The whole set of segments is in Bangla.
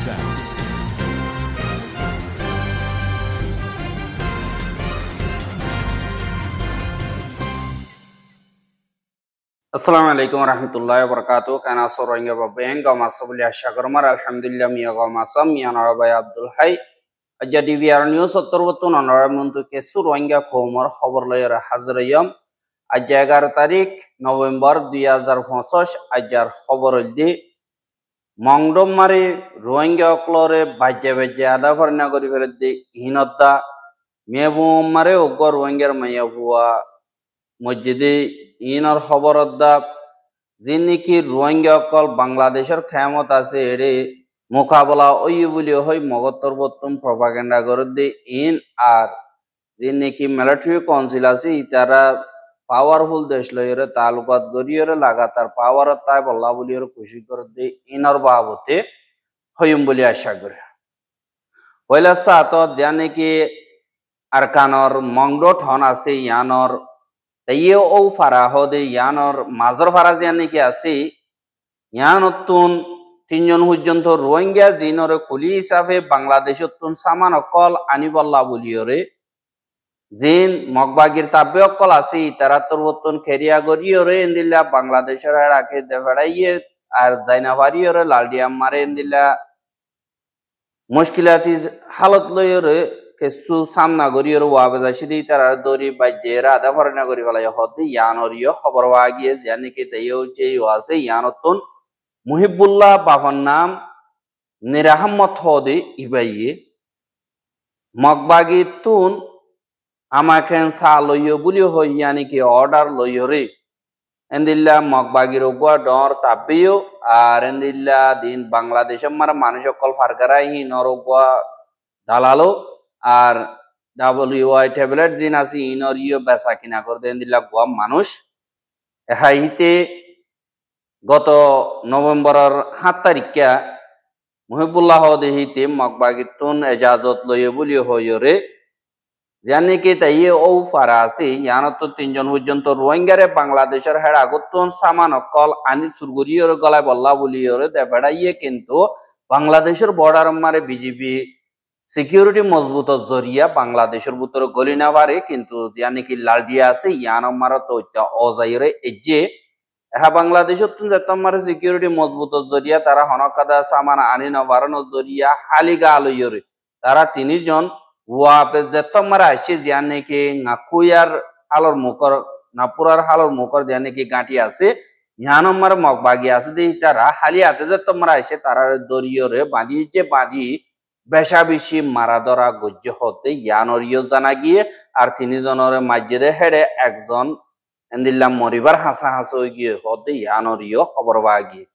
sound. Assalamualaikum warahmatullahi wabarakatuh. Kana soronga babeng gama sabuli asyakarmar alhamdulillah miya gama sam miya narabay Abdul Hay. Aja DVR News ottorwotun onora muntu ke suronga khomor khabor layar hazrayam. Aja 11 tarik November 2025 ajar khabor oldi. Mongdom mari Rohingya klore bajje bajje ada farna gori fereddi hinodda mebu mare ogor Rohingya maya huwa মসজিদে ইনার খবরদ্দা যিনি রোহিঙ্গা অকল বাংলাদেশের ক্ষমত আছে এড়ে মোকাবেলা ওই বলি হই মগত্তর বর্তম প্রপাগেন্ডা করে দে ইন আর যিনি মিলিটারি কাউন্সিল আছে তারা পাওয়ারফুল দেশ লইরে তালুকাত গরিয়রে লাগাতার পাওয়ার তাই বল্লা বলিয়রে খুশি করে দে ইনার বাবতে হইম বলি আশা করে পয়লা সাত জানি কি আরকানর মংডো ঠন আছে ইয়ানর তাইয়ে ও ফারা হদে ইয়ানর মাজর ফারা জানি কি আছে ইয়ানতুন তিনজন পর্যন্ত রোহিঙ্গা জিনরে কুলি হিসাবে বাংলাদেশতুন সামান অকল আনিবল্লা বলিয়রে জিন মগবাগির তাব্বে অকল আছে তারা তোর বর্তন খেরিয়া গরিয়রে এন্দিল্লা বাংলাদেশের রাখে দেফাড়াইয়ে আর জাইনা ভারিয়রে লালডিয়াম মারে এন্দিল্লা মুশকিলাতি হালত লইয়রে কেসু সামনা গরিয়র ওয়াবেদাশিদি তারা দরি বাইজেরা আদা ফরনা গরি ফলাই হদি ইয়ানরিয় খবর ওয়াগিয়ে জানি কি তাইও যে ওয়াসে ইয়ানতুন মুহিবুল্লাহ বাফন নাম নিরাহমত হদি ইবাইয়ে মগবাগি তুন আমাকেন সা লইয় বুলি হই ইয়ানি কি অর্ডার লইয়রে এন্দিল্লা মগবাগির ওগুয়া ডর তাবিও আর এন্দিল্লা দিন বাংলাদেশের মারা মানুষ সকল ফারকারাই নরগুয়া দালালো আর WY ট্যাবলেট জিন আছে ইনরিও বেচা কিনা করে দেন দিলা গোয়া মানুষ হাইতে গত নভেম্বরের 7 তারিখে মুহিবুল্লাহ দেহিতে মগবাগিতুন এজাজত লইয়ে বলি হইরে জানি কি তাইয়ে ও ফারা আছে ইয়ানত তিনজন পর্যন্ত রোহিঙ্গারে বাংলাদেশের হেড আগতুন সামান অকল আনি সুরগুরিয়র গলায় বল্লা বলিয়রে দেফাড়াইয়ে কিন্তু বাংলাদেশের বর্ডার মারে বিজেপি সিকিউরিটি মজবুত জরিয়া বাংলাদেশের ভিতরে গলি না পারে কিন্তু জানি কি লালডিয়া আছে ইয়ান মারা তো অজাইরে এজে হ্যাঁ বাংলাদেশের তুন যেত মারে সিকিউরিটি মজবুত জরিয়া তারা হনকাদা সামান আনি না বাড়ানোর জরিয়া হালিগা আলইরে তারা তিনজন ওয়াপে যেত মারা আসছে জানি কি নাকুয়ার হালর মুখর নাপুরার হালর মুখর জানি কি গাঁটি আছে ইয়ান মারা মগবাগি আছে দি তারা হালি হাতে যেত মারা আসছে তারা দরিয়রে বাঁধি বেশা বেশি মারা ধরা গজ্য হতে ইয়ানরিও জানা গিয়ে আর তিনজনের মাঝে হেডে একজন এন্দিল্লা মরিবার হাসা হাসা গিয়ে হতে ইয়ানরিও খবর পাওয়া গিয়ে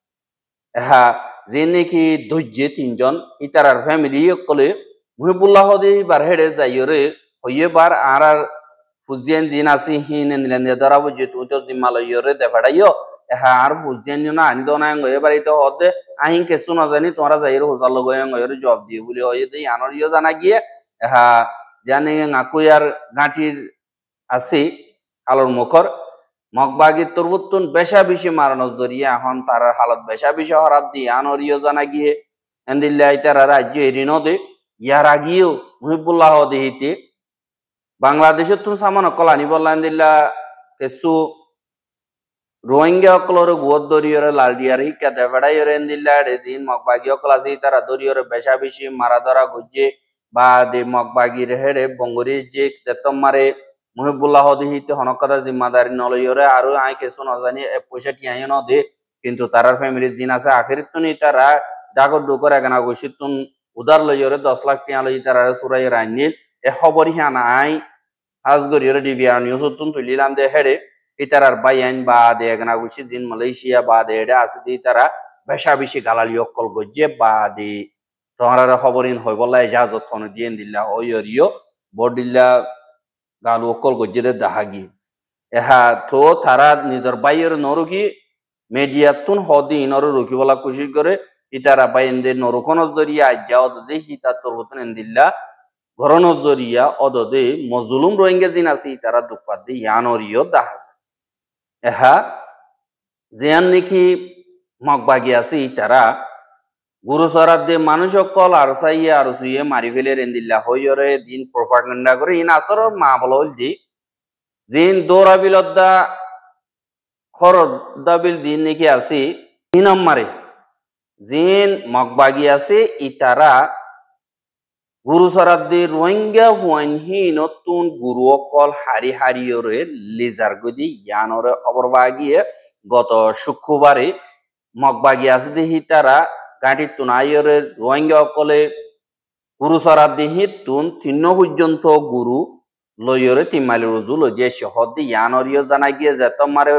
হ্যাঁ যে নাকি ধৈর্য তিনজন ইতারার ফ্যামিলি কলে মুহিবুল্লাহ বার হেডে যাইরে হইয়ে বার আর ফুজিয়ান জিন আছে হিন এন্দিলেন ধরা বুঝে তুই তো জিম্মালয়রে দেখাড়াইও হ্যাঁ আর ফুজিয়ান না আনি তো না এবার তো হতে আহিন কেসু না জানি তোমরা যাইর হোজাল লগরে জব দিয়ে বলে হয়ে দেই আনরিও জানা গিয়ে হ্যাঁ জানি নাকুয়ার গাঁটির আছে আলোর মুখর মগবাগির তরবুতুন বেশা বেশি মারানোর জরিয়ে এখন তার হালত বেশা বেশি হরাব দিয়ে আনরিও জানা গিয়ে এন্দিল্লা তারা রাজ্য এরিনো দে ইয়ার আগিয়েও মুহিবুল্লাহ দেহিতে বাংলাদেশের তুন সামান অকল আনি বললাম দিল্লা কেসু রোহিঙ্গা অকলর গুয়র দরিয়রে লালডিয়ার হিক্কা দেফাড়াইরে এন্দিল্লা দিন মগবাগি অকল আছে তারা দরিয়রে বেশা বেশি মারা ধরা গুজে বা দে মগবাগির হেড়ে বঙ্গরি যে দেতম মারে মুহিবুল্লাহ দিহিতে হনকাদা জিম্মাদারি নলইরে আর আই কেসু নজানি পয়সা টিয়াই ন দে কিন্তু তারার ফ্যামিলি জিন আছে আখেরিত তুনি তারা ডাকর ডুকর এগানা গসিত তুন উদার লইরে 10 লাখ টিয়া লই তারা সুরাই রাইনিল এ খবর হিয়ানা আই হাজগরিয়রে DVR নিউজ তুন তুলিলাম দে হেড়ে ইতারার বাইন বা দে এগানা গসি জিন মালয়েশিয়া বা দে এডা আছে দি তারা বেশা বেশি গালালি অকল গজ্জে বা দি তোমরা খবরিন হই বলা ইজাজত থন দিয়েন দিল্লা ওইরিও বডিল্লা গালু অকল গজ্জে দে দাহাগি এহা তো তারা নিজের বাইয়ের নরুকি মিডিয়া তুন হদি ইনর রুকি বলা কোশিশ করে ইতারা বাইন দে নরুকনের জরিয়া যাও দে হিতা তরবতন দিল্লা ঘরনের জরিয়া অদদে মজলুম রোহিঙ্গা জিন আছে তারা দুপাত দে ইয়ানরিও দাহাজা এহা জিয়ান নাকি মগবাগি আছে তারা গুরু সরাদ্দে মানুষ অকল আর সাইয়ে আর সুইয়ে মারি ফেলে রেন্দিল্লা হইরে দিন প্রপাগান্ডা করে ইন আসর মা বল দি জিন দৌড়া বিলদ্দা খর দাবিল দিন নাকি আসি ইনাম মারে জিন মগবাগি আছে ইতারা গুরু সরাদ্দি রোহিঙ্গা হুয়ানহি নতুন গুরু অকল হারি হারিয়রে লিজার গদি ইয়ানরে অবরবাগিয়ে গত শুক্রবারে মগবাগি আছে দেখি তারা গাঁটি তুনাইরে রোহিঙ্গা অকলে গুরু সরাদ্দি হিতুন তিন্ন পর্যন্ত গুরু লইরে তিমালি রুজু লইয়ে শহর ইয়ানরিও জানা গিয়ে যেত মারে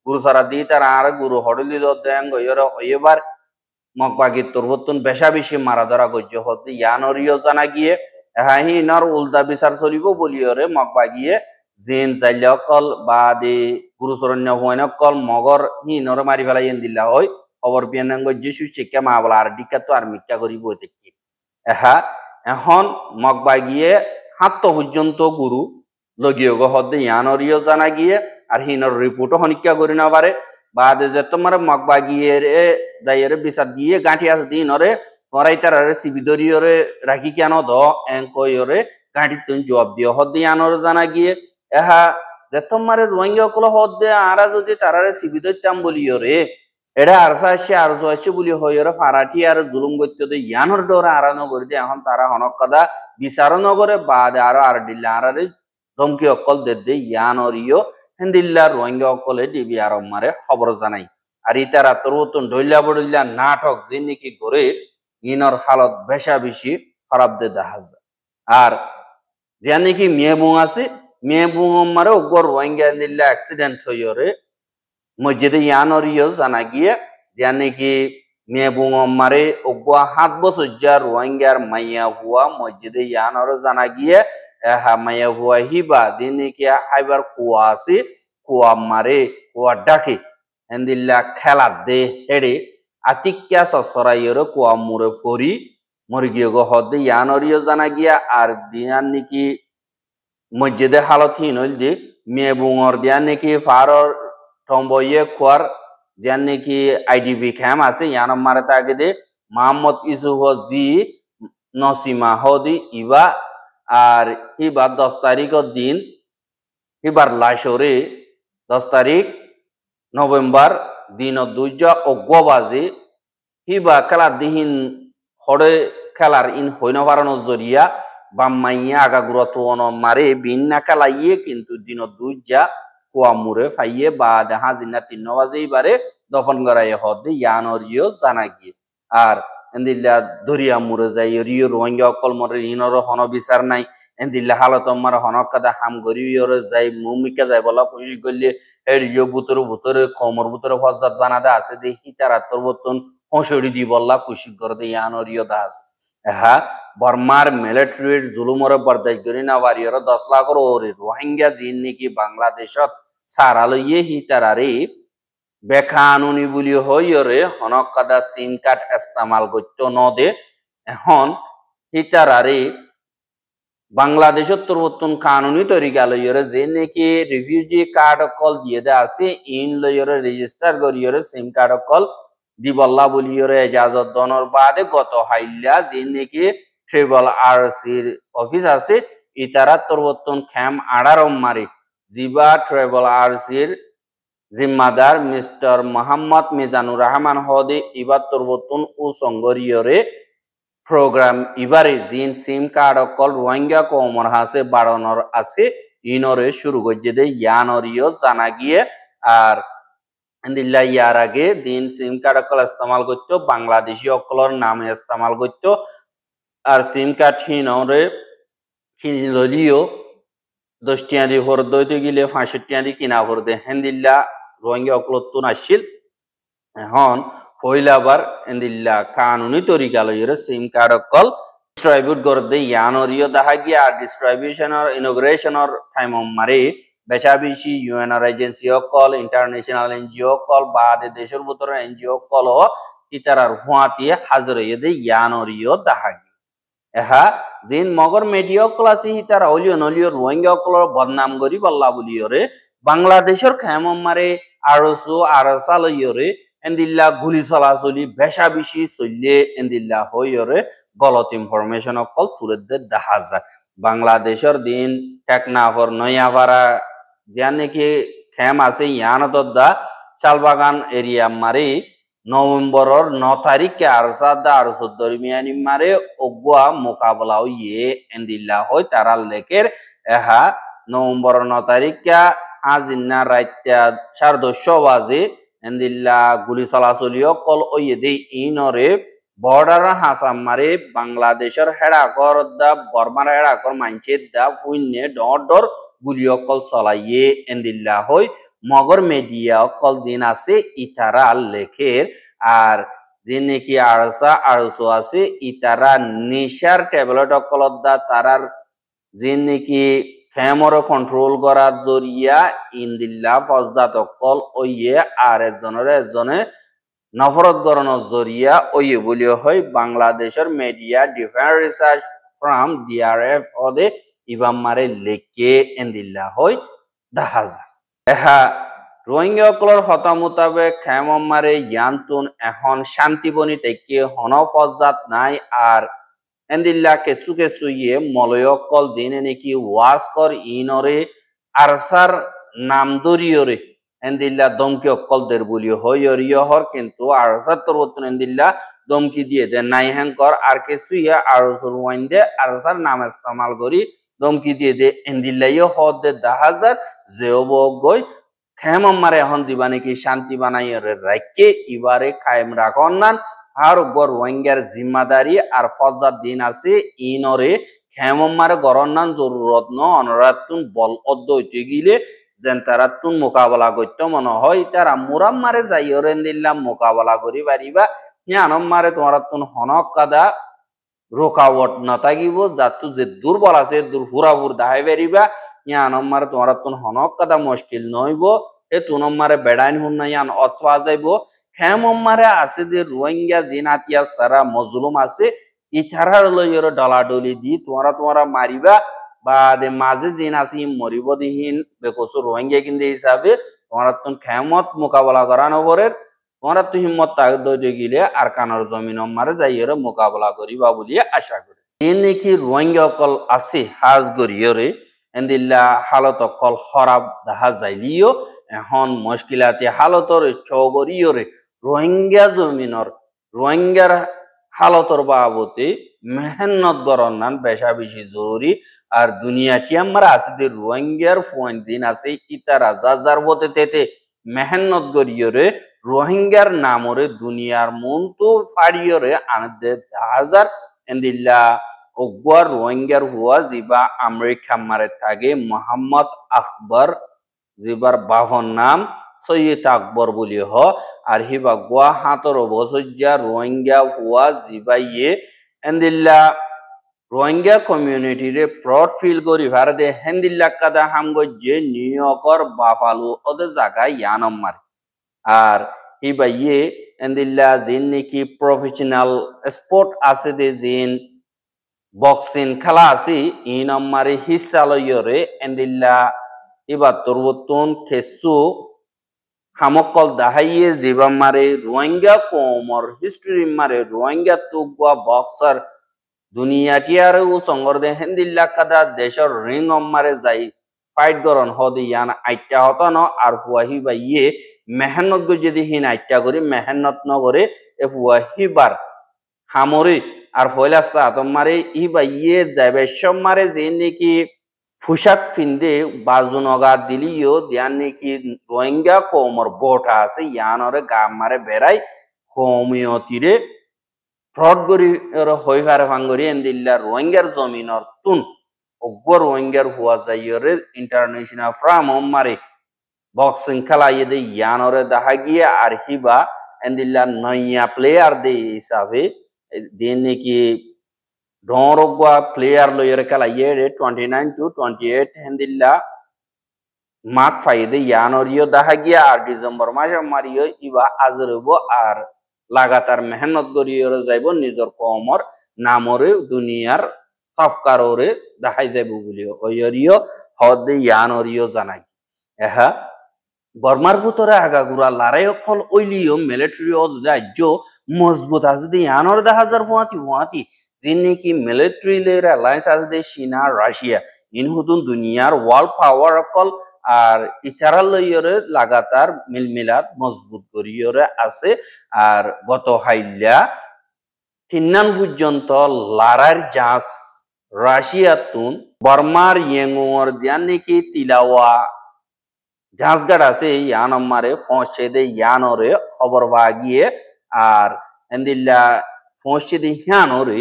গুরু সরাদ্দি তারা আর গুরু হড়লি দেন গইরে এবার মগবাগি তোরবতুন বেশা বেশি মারা ধরা গজ্য হতে ইয়ানরিও জানা গিয়ে হাহি নর উল্টা বিচার চলিব বলিয়রে মগবাগিয়ে জিন চাইলে অকল বা দে গুরুচরণ্য হুয়ান অকল মগর হিনরে মারি ফেলাই দিল্লা হয় খবর পিয়ান গজ্য শিক্ষা মা বলা আর ডিকা তো আর মিক্কা করিব দেখি এখন মগবাগিয়ে হাত পর্যন্ত গুরু লগিয়ে হতে ইয়ানরিও জানা গিয়ে আর হিনর রিপোর্টও হনিকা করি না পারে বাদে যে তোমার মগবাগিয়ের দাইয়ের বিচার দিয়ে গাঁঠি আছে দিনরে করাই তার সিবিদরিয়রে রাখি কেন দ এঙ্কয়রে গাঁঠি তুন জবাব দিয়ে হদ দিয়ে আনর জানা গিয়ে এহা যে তোমার রোহিঙ্গা কল হদ দে আরা যদি তারারে সিবিদরটাম বলিয়রে এটা আরসা আসছে আর আসছে বলি হইরে ফারাটি আর জুলুম করতে দে ইয়ানর ডরে আরানো করে দিয়ে এখন তারা হনক কথা বিচার নগরে বাদে আরো আর দিল্লা আরারে ধমকি অকল দে ইয়ানরিও হিন্দিল্লা রোহিঙ্গা অকলে ডিবি আরব মারে খবর জানাই আর ইতারা তরুতন ঢইলা বড়িল্লা নাটক যে নাকি করে ইনর হালত বেশা বেশি খারাপ দে দেখা যায় আর যে নাকি মেয়ে বুং আছে মেয়ে বুং মারে ওগর রোহিঙ্গা দিল্লা অ্যাক্সিডেন্ট হইরে মসজিদে ইয়ানরিও জানা গিয়ে যে নাকি মেয়ে বুং মারে ওগুয়া 7 বছর যা রোহিঙ্গার মাইয়া হুয়া মসজিদে ইয়ানর জানা গিয়ে মাইয়া হুয়া হিবা দিন নাকি আইবার কুয়া আছে কুয়া মারে কুয়া ডাকে এন্দিল্লা খেলা দে হেড়ে আতিক্যা সসরাইয়ের কুয়া মুরে ফরি মরে গিয়ে গো হদে ইয়ানরিও জানা গিয়া আর দিয়ান নাকি মসজিদে হালত হিনল দি মেয়ে বুঙর দিয়ান নাকি ফারর টম্বইয়ে খোয়ার দিয়ান নাকি আইডিবি ক্যাম্প আছে ইয়ানম মারে তাকে দে মোহাম্মদ ইসুফ জি নসিমা হদি ইবা আর হিবার 10 তারিখের দিন হিবার লাশরে 10 তারিখ নভেম্বর দিন দুইজা অগবাজে হিবা খেলার দিহিন হরে খেলার ইন হইন পারানো জরিয়া বাম্মাইয়া আগাগুড়া তো মারে বিন্না খেলাইয়ে কিন্তু দিন দুইজা কুয়া মুরে ফাইয়ে বা দেখা জিনা 3 বাজে এবারে দফন করাই হদে ইয়ানরিও জানা গিয়ে আর এন্দিল্লা দরিয়া মুরে যাই রিও রোহিঙ্গা অকল মরে ইনর হন বিচার নাই এন্দিল্লা হালত মার হনক কাদা হাম গরিয়রে যাই মুমিকা যাই বলা পুষি গলিয়ে রিও বুতরে কমর বুতরে ফজাত বানাদা আছে দে হিতারা তোর বতন হসড়ি দি বললা কুশি করে দে ইয়ানরিও দা আছে বর্মার মিলিটারির জুলুমরে বরদাস্ত করি না বাড়ির 10 লাখ ওরে রোহিঙ্গা জিন নাকি বাংলাদেশত সারা লইয়ে হিতারারে বেকানুনি বলি হইরে হনক কাদা সিম কার্ড ইস্তেমাল করতে নদে এখন হিতারারে বাংলাদেশের তরবতন কানুনি তরিকা লইরে যে নাকি রিফিউজি কার্ড কল দিয়ে দে আছে ইন লইরে রেজিস্টার করিয়রে সিম কার্ড কল দিবল্লা বলিয়রে এজাজত দনর বাদে গত হাইল্লা যে নাকি ট্রেবল আরসির অফিস আছে ইতারা তরবতন খ্যাম আড়ারম মারি জিবা ট্রেবল আরসির জিম্মাদার মিস্টার মোহাম্মদ মিজানুর রহমান হদে ইবার তরবতুন ও সংগরিয়রে প্রোগ্রাম ইবারে জিন সিম কার্ড কল রোহিঙ্গা কমর হাসে বাড়ানোর আছে ইনরে শুরু করছে দে ইয়ানরিও জানা গিয়ে আর দিল্লা ইয়ার আগে দিন সিম কার্ড কল ইস্তেমাল করতো বাংলাদেশি অকলর নামে ইস্তেমাল করতো আর সিম কার্ড হিনরে কিনলিও 10 টিয়া দি ভর দইতে গেলে 65 টিয়া দি কিনা ভর দে হেন্দিল্লা রোহিঙ্গা অকলতুন আসছিল এখন পয়লাবার এন্দিল্লা কানুনি তরিকা লইরে সিম কার্ড কল ডিস্ট্রিবিউট করে দে ইয়ানরিও দেখা গিয়া আর ডিস্ট্রিবিউশনের ইনোগ্রেশনের টাইম মারে বেশা বেশি UNR agency call international NGO call বাদে দেশের ভিতরে এনজিও কল ইতারার হুয়াতিয়ে হাজির হয়ে দে ইয়ানরিও দেখা গিয়া এহা জিন মগর মেডিয়া ক্লাসি হিতার অলিও নলিও রোহিঙ্গা কলর বদনাম করি বল্লা বলিয়রে বাংলাদেশের খেম মারে আরসু আরসা লইয়রে এন্দিল্লা গুলি চলাচলি বেশা বেশি চললে এন্দিল্লা হইরে গলত ইনফরমেশন অকল তুলে দেখা যায় বাংলাদেশের দিন টেকনাফর নয়াপাড়া যা নাকি খেম আছে ইয়ানত দা চালবাগান এরিয়া মারি নভেম্বরের 9 তারিখে আরসাদা আর 14 মিয়ানি মারে অগুয়া মোকাবলা ইয়ে এন্দিল্লা হয় তারা লেখের এহা নভেম্বরের 9 তারিখে আজিন্না রাইত্যা 10:30 বাজে এন্দিল্লা গুলি চলাচলিও কল ওয়ে দে ইনরে বর্ডার হাসাম মারে বাংলাদেশের হেড়াকর দা বর্মার হেড়াকর মাইনচের দা ফুইনে ডর গুলি অকল চলাইয়ে এন্দিল্লা হয় মগর মিডিয়া অকল দিন আছে ইতারা লেখের আর যে নাকি আড়সো আছে ইতারা নেশার ট্যাবলেট অকল দা তারার যে নাকি খেমর কন্ট্রোল করার জরিয়া ইন্দিল্লা ফজাত অকল ওইয়ে আর একজনে নফরত গরণের জরিয়া ওইয়ে বলিও হয় বাংলাদেশের media defence research from DRF হদে ইবাম মারে লেখে এন্দিল্লা হয় দেখা যায় এহা রোহিঙ্গা অকলর হতা মোতাবেক খেমম মারে ইয়ান্তুন এখন শান্তিবনী থেকে হন ফজাত নাই আর এন্দিল্লা কেসু কেসু ইয়ে মলয়কল দিনে নাকি ওয়াজ কর ইনরে আরসার নাম দরিয়রে এন্দিল্লা দমকি অকল দের বলি হইয়রিয় হর কিন্তু আরসার তরবতন এন্দিল্লা দমকি দিয়ে দে নাই হ্যাঙ্কর আর কেসু ইয়ে আরসুর ওয়াইন্দে আরসার নাম ইস্তেমাল করি দমকি দিয়ে দে এন্দিল্লাইও হদ দে 10,000 যেও গই খেমম মারে এখন জীবা নাকি শান্তি বানাই রাখকে ইবারে কায়েম রাখন নান আর গর রোহিঙ্গার জিম্মাদারি আর ফজার দিন আছে ইনরে খেমম মারে গরন নান জরুরত ন অনরাতুন বল অদ্দ হইতে গিলে যেন তারাতুন মোকাবেলা করতে মনে হয় তারা মুরাম মারে যাইরেন দিল্লাম মোকাবেলা করি পারিবা ইয়ানম মারে তোমারাতুন হনক কাদা রোকাওয়াট না থাকিব যাতু যে দুর্বল আছে দূর হুরাহুর দাহাই পারিবা ইয়ানম মারে তোমারাতুন হনক কাদা মুশকিল নইব এ তুনম মারে বেড়াইন হুন না ইয়ান অথবা যাইব খেমম মারে আছে যে রোহিঙ্গা জিনাতিয়া সারা মজলুম আছে ইথারার লইর ডলাডলি দি তোমরা মারিবা বা দে মাঝে জিন আছে মরিব দিহীন বেকসু রোহিঙ্গা কিন্তু হিসাবে তোমরা তুন খেমত মোকাবেলা করানো পরের তোমরা তো হিম্মত তাগদ দই গিলে আর কানর জমিন মারে যাইরে মোকাবেলা করিবা বলি আশা করি এ নাকি রোহিঙ্গা অকল আছে হাজ গরিয়রে এন্দিল্লা হালত অকল খরাব দেখা যাইলিও এখন মুশকিলাতে হালতর চগরিয়রে রোহিঙ্গা জমিনর রোহিঙ্গার হালতর বাবতে মেহনত গরন নান বেশা বেশি জরুরি আর দুনিয়াটি আমরা আছে যে রোহিঙ্গার পয়েন্ট দিন আছে ইতারা যার বতে তেতে মেহনত গরিয়রে রোহিঙ্গার নামরে দুনিয়ার মন তো ফাড়িয়রে আনদে 10,000 এন্দিল্লা অগবার রোহিঙ্গার হুয়া জিবা আমেরিকা মারে থাকে মোহাম্মদ আকবর জিবার বাভন নাম সৈয়দ আকবর বলি হ আর হিবা গোয়া হাতর বসজ্জা রোহিঙ্গা হুয়া জিবাইয়ে এন্দিল্লা রোহিঙ্গা কমিউনিটি রে প্রড ফিল করি ভারতে হেন্দিল্লা কাদা হামগজ্জে নিউ ইয়র্কর বাফালু ওদে জায়গায় ইয়ানম মারে আর হিবা ইয়ে এন্দিল্লা জিন নাকি প্রফেশনাল স্পোর্ট আছে দে জিন বক্সিং খেলা আছে ইনম মারে হিসা লইরে এন্দিল্লা এবার তরবতন খেসু হামকল দাহাইয়ে জিবা মারে রোহিঙ্গা কোমর হিস্ট্রি মারে রোহিঙ্গা তুগা বক্সার দুনিয়াটিয়ার ও সংগর্দে হেন্দিল্লা কাদা দেশের রিং মারে যাই ফাইট গরন হদি ইয়ান আইটা হতন আর হুয়াহি বা ইয়ে মেহনত গো যদি হিন আইটা করি মেহনত নগরে এ হুয়াহিবার হামরে আর ফয়লা সাত মারে ই বা ইয়ে যাইবে সব মারে যে নাকি ফুসাক ফিন্দে বাজু নগা দিলিও দিয়ান নাকি রোহিঙ্গা কোমর বোটা আছে ইয়ানরে গা মারে বেড়াই হোমিওতিরে ফ্রড গরি হই ফারে ভাঙ্গরি এন্দিল্লা রোহিঙ্গার জমিনর তুন অগ্বর রোহিঙ্গার হুয়া যাইরে ইন্টারন্যাশনাল ফ্রাম মারে বক্সিং খেলা ইয়ে ইয়ানরে দেখা গিয়ে আর হিবা এন্দিল্লা নয়া প্লেয়ার দে হিসাবে দিন নাকি ডরগা প্লেয়ার লইরে খেলা ইয়ে 29 to 28 হেন্দিল্লা মাক ফাইদে ইয়ানরিও দেখা গিয়া আর ডিসেম্বর মাসে মারিও ইবা আজরব আর লাগাতার মেহনত করিয়ে যাইব নিজের কমর নামরে দুনিয়ার সফকাররে দেখাই যাইব বলি ওইরিও হদে ইয়ানরিও জানাই এহা বর্মার ভিতরে আগাগুড়া লড়াই অকল ওইলিও মিলিটারি রাজ্য মজবুত আছে দে ইয়ানোর 10,000 হুয়াতি যিনি নাকি মিলিটারি লের অ্যালায়েন্স আছে দে চীনা রাশিয়া ইন হুতুন দুনিয়ার ওয়ার্ল্ড পাওয়ার অকল আর ইতারা লইয়রে লাগাতার মিলমিলাত মজবুত করিয়রে আছে আর গত হাইল্লা তিন্নান পর্যন্ত লড়াইয়ের জাহাজ রাশিয়া তুন বর্মার ইয়েঙ্গর যান নাকি তিলাওয়া জাহাজগাড় আছে ইয়ান আমারে পৌঁছে দে ইয়ানরে খবর বাগিয়ে আর এন্দিল্লা পৌঁছে দে ইয়ানরে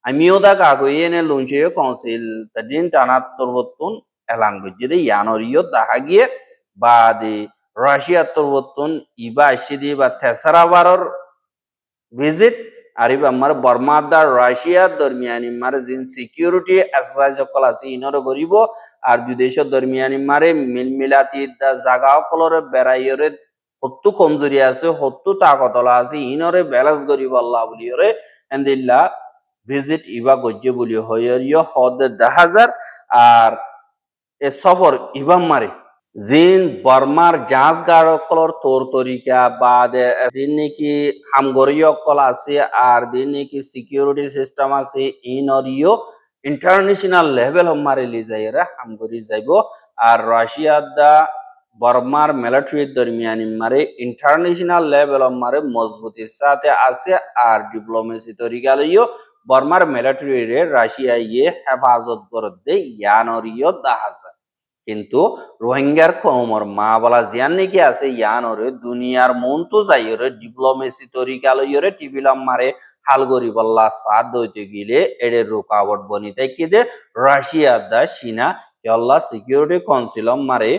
আমিও দা কাগো এনে লঞ্চে কাউন্সিল দিন টানা তরবতুন এলান গজ্জে দে ইয়ানরিও দেখা গিয়ে বা দে রাশিয়া তরবতুন ইবা আসছে দি বা তেসরা বারর ভিজিট আরিব আমার বর্মাদা রাশিয়া দরমিয়ানি মারে জিন সিকিউরিটি এক্সারসাইজ সকল আছে ইনরে গরিব আর বিদেশের দরমিয়ানি মারে মিলমিলাতি দা জাগা সকলরে বেড়াইয়রে হত্তু কমজোরি আছে হত্তু তাকতলা আছে ইনরে ব্যালেন্স গরিব আল্লাহ বলিয়রে এন্দিল্লা ভিজিট ইবা গজ্জে বলি হইয়রিয় হদ 10,000 আর এ সফর ইবা মারে জিন বর্মার জাহাজ গাড়কলর তোর তরিকা বা দিন নাকি হামগরীয় কল আছে আর দিন নাকি সিকিউরিটি সিস্টেম আছে ইনরিও ইন্টারন্যাশনাল লেভেল মারে লি যাইরা হামগরি যাইব আর রাশিয়া দা বর্মার মিলিটারি দরমিয়ানি মারে ইন্টারন্যাশনাল লেভেল মারে মজবুতির সাথে আছে আর ডিপ্লোমেসি তরিকা লইও বর্মার মিলিটারি রে রাশিয়া ইয়ে হেফাজত করে দে ইয়ানরিও 10,000 কিন্তু রোহিঙ্গার কমর মা বলা জিয়ান নাকি আছে ইয়ানরে দুনিয়ার মন তো যাইরে ডিপ্লোমেসি তরিকা লইরে টিবিলাম মারে হালগরি বল্লা সাদ দইতে গিলে এড়ে রুকাবট বনিতে কিদে রাশিয়া দা চীনা আল্লাহ সিকিউরিটি কাউন্সিল মারে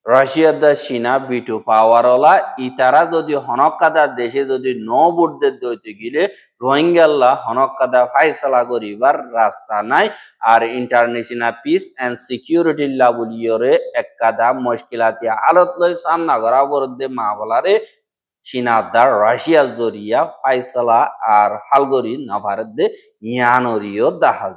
রাশিয়া দা চীনা বিটু পাওয়ারওয়ালা ইতারা যদি হনকাদা দেশে যদি ন ভোটদের দইতে গিলে রোহিঙ্গাল্লা হনকাদা ফাইসলা করিবার রাস্তা নাই আর ইন্টারন্যাশনাল পিস এন্ড সিকিউরিটি লাবুলিয়রে একাদা মুশকিলাতি হালত লই সামনা করা বরদে মাবলারে চীনাদার রাশিয়া জরিয়া ফাইসলা আর হালগরি নাভারদে ইয়ানরিও দাহাজ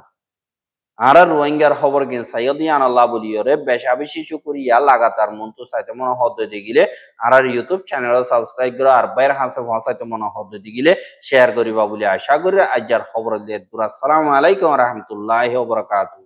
আর রোহিঙ্গার খবর গেন সাইয়দ ইয়ান আল্লাহ বলিয়রে বেশা বেশি শুকরিয়া লাগাতার মন্তু সাইতে মনে হদ দিগিলে আর ইউটিউব চ্যানেল সাবস্ক্রাইব করো আর বাইর হাসে ফাসাইতে মনে হদ দিগিলে শেয়ার করিবা বলে আশা করি আজকের খবর দিয়ে আসসালামু আলাইকুম ওয়া রাহমাতুল্লাহি ওয়া বারাকাতুহু